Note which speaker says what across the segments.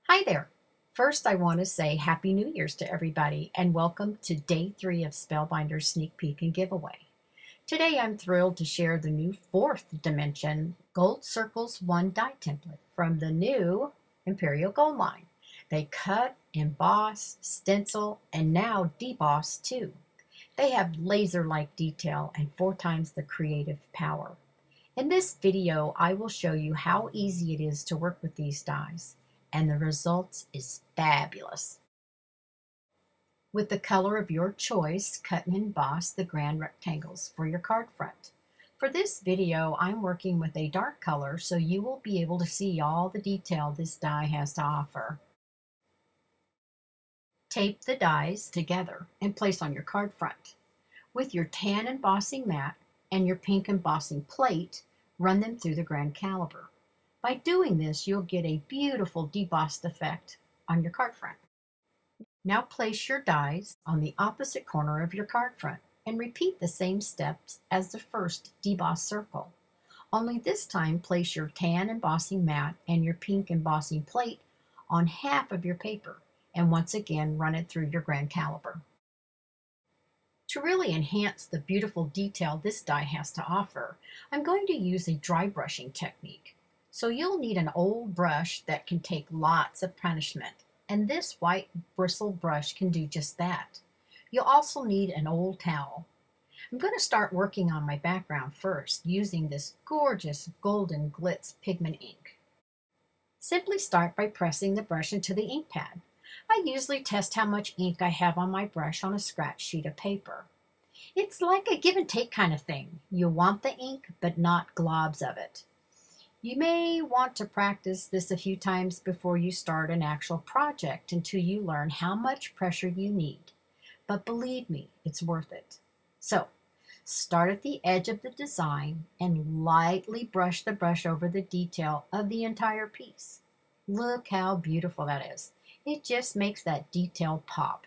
Speaker 1: Hi there. First, I want to say Happy New Year's to everybody and welcome to day 3 of Spellbinders Sneak Peek and Giveaway. Today, I'm thrilled to share the new 4th dimension Gold Circles 1 die template from the new Imperial Gold line. They cut, emboss, stencil, and now deboss too. They have laser-like detail and 4 times the creative power. In this video, I will show you how easy it is to work with these dies, and the results is fabulous. With the color of your choice, cut and emboss the grand rectangles for your card front. For this video, I'm working with a dark color so you will be able to see all the detail this die has to offer. Tape the dies together and place on your card front. With your tan embossing mat and your pink embossing plate, run them through the grand caliper. By doing this, you'll get a beautiful debossed effect on your card front. Now place your dies on the opposite corner of your card front and repeat the same steps as the first deboss circle. Only this time place your tan embossing mat and your pink embossing plate on half of your paper and once again run it through your grand caliper. To really enhance the beautiful detail this die has to offer, I'm going to use a dry brushing technique. So you'll need an old brush that can take lots of punishment, and this white bristle brush can do just that. You'll also need an old towel. I'm going to start working on my background first using this gorgeous golden glitz pigment ink. Simply start by pressing the brush into the ink pad. I usually test how much ink I have on my brush on a scratch sheet of paper. It's like a give and take kind of thing. You want the ink, but not globs of it. You may want to practice this a few times before you start an actual project until you learn how much pressure you need. But believe me, it's worth it. So, start at the edge of the design and lightly brush the brush over the detail of the entire piece. Look how beautiful that is. It just makes that detail pop.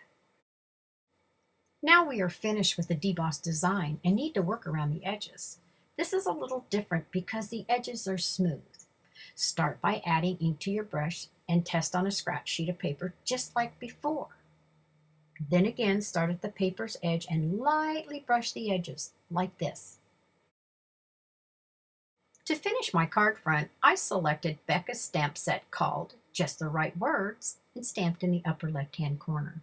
Speaker 1: Now we are finished with the deboss design and need to work around the edges. This is a little different because the edges are smooth. Start by adding ink to your brush and test on a scratch sheet of paper just like before. Then again, start at the paper's edge and lightly brush the edges like this. To finish my card front, I selected Becca's stamp set called Just the Right Words and stamped in the upper left-hand corner.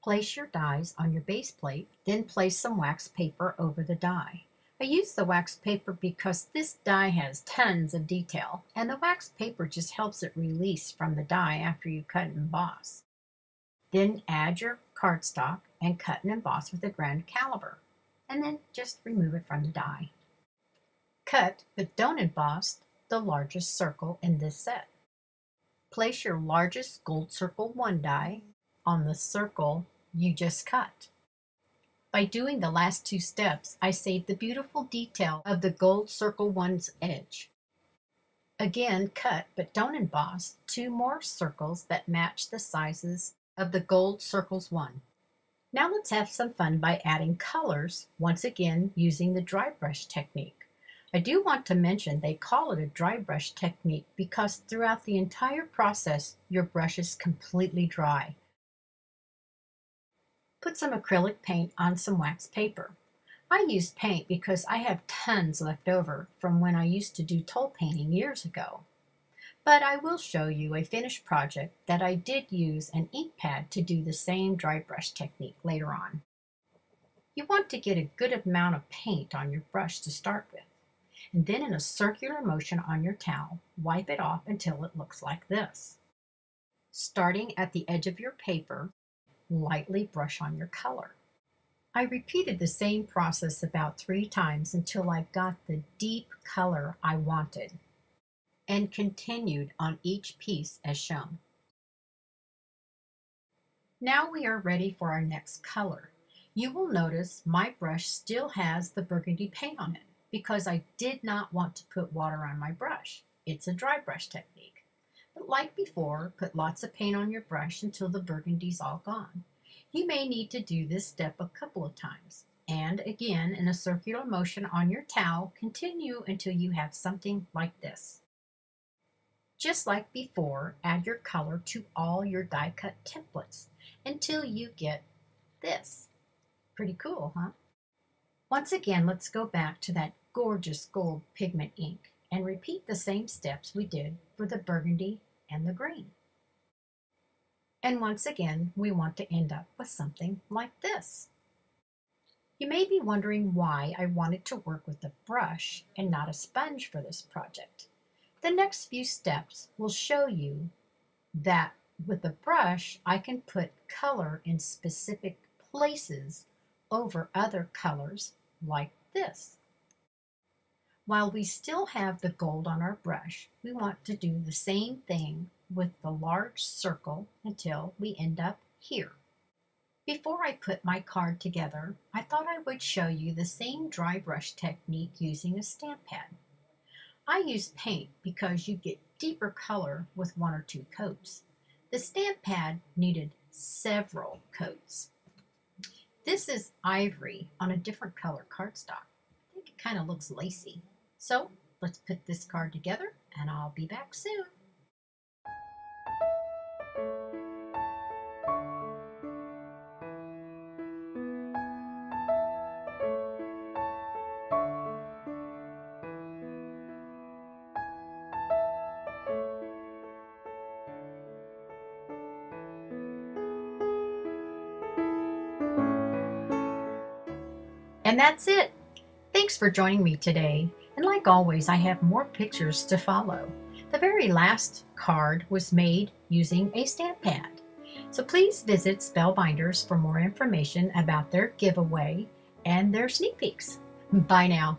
Speaker 1: Place your dies on your base plate, then place some wax paper over the die. I use the wax paper because this die has tons of detail, and the wax paper just helps it release from the die after you cut and emboss. Then add your cardstock and cut and emboss with a grand caliper, and then just remove it from the die. Cut, but don't emboss, the largest circle in this set. Place your largest Gold Circle 1 die on the circle you just cut. By doing the last 2 steps, I saved the beautiful detail of the Gold Circle 1's edge. Again, cut, but don't emboss, 2 more circles that match the sizes of the Gold Circles 1. Now let's have some fun by adding colors, once again using the dry brush technique. I do want to mention they call it a dry brush technique because throughout the entire process, your brush is completely dry. Put some acrylic paint on some wax paper. I use paint because I have tons left over from when I used to do toll painting years ago. But I will show you a finished project that I did use an ink pad to do the same dry brush technique later on. You want to get a good amount of paint on your brush to start with, and then in a circular motion on your towel, wipe it off until it looks like this. Starting at the edge of your paper, lightly brush on your color. I repeated the same process about 3 times until I got the deep color I wanted, and continued on each piece as shown. Now we are ready for our next color. You will notice my brush still has the burgundy paint on it because I did not want to put water on my brush. It's a dry brush technique. But like before, put lots of paint on your brush until the burgundy's all gone. You may need to do this step a couple of times. And again, in a circular motion on your towel, continue until you have something like this. Just like before, add your color to all your die cut templates until you get this. Pretty cool, huh? Once again, let's go back to that gorgeous gold pigment ink and repeat the same steps we did for the burgundy and the green. And once again, we want to end up with something like this. You may be wondering why I wanted to work with a brush and not a sponge for this project. The next few steps will show you that with a brush, I can put color in specific places over other colors like this. While we still have the gold on our brush, we want to do the same thing with the large circle until we end up here. Before I put my card together, I thought I would show you the same dry brush technique using a stamp pad. I use paint because you get deeper color with 1 or 2 coats. The stamp pad needed several coats. This is ivory on a different color cardstock. I think it kind of looks lacy. So let's put this card together and I'll be back soon. And that's it. Thanks for joining me today. And like always, I have more pictures to follow. The very last card was made using a stamp pad. So please visit Spellbinders for more information about their giveaway and their sneak peeks. Bye now.